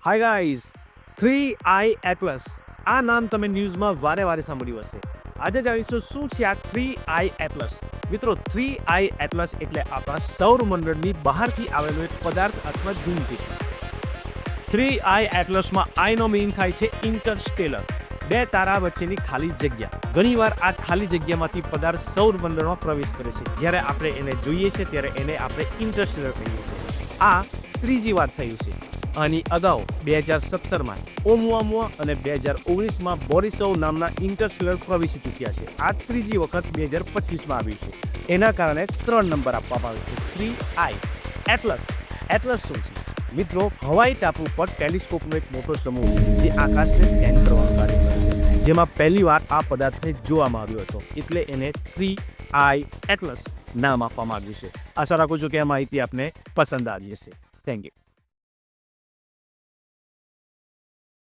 Hi guys, 3i એટલસ આ નામ તમે ન્યૂઝમાં વારે વારે સાંભળ્યું હશે. આજે જાણીશું શું છે આ 3i એટલસ. મિત્રો, 3i એટલસ એટલે આપણા સૌરમંડળની બહારથી આવેલો એક પદાર્થ અથવા ધૂમકેતુ. 3i એટલસમાં આઈનો મીનિંગ થાય છે ઇન્ટરસ્ટેલર, બે તારા વચ્ચેની ખાલી જગ્યા. ઘણીવાર આ ખાલી જગ્યામાંથી પદાર્થ સૌરમંડળમાં પ્રવેશ કરે છે. જ્યારે આપણે એને જોઈએ છીએ ત્યારે એને આપણે ઇન્ટરસ્ટેલર કહીએ છીએ. આ ત્રીજી વાર થયું છે. આની અગાઉ 2017માં ઓumuamua અને 2019માં બોરિસોવ નામના ઇન્ટરસ્ટેલર પ્રવેશી ચૂક્યા છે. આ ત્રીજી વખત 2025માં આવ્યું છે. એના કારણે 3 નંબર આપવામાં આવ્યો છે, 3i એટલસ. એટલસ શું છે? મિત્રો, હવાઈ ટાપુ પર ટેલિસ્કોપનો એક મોટો સમૂહ છે જે આકાશને સ્કેન કરવાનું કાર્ય કરે છે, જેમાં પહેલીવાર આ પદાર્થને જોવામાં આવ્યો હતો, એટલે એને 3i એટલસ નામ આપવામાં આવ્યું છે. આશા રાખું છું કે આ માહિતી આપને પસંદ આવી હશે. Thank you.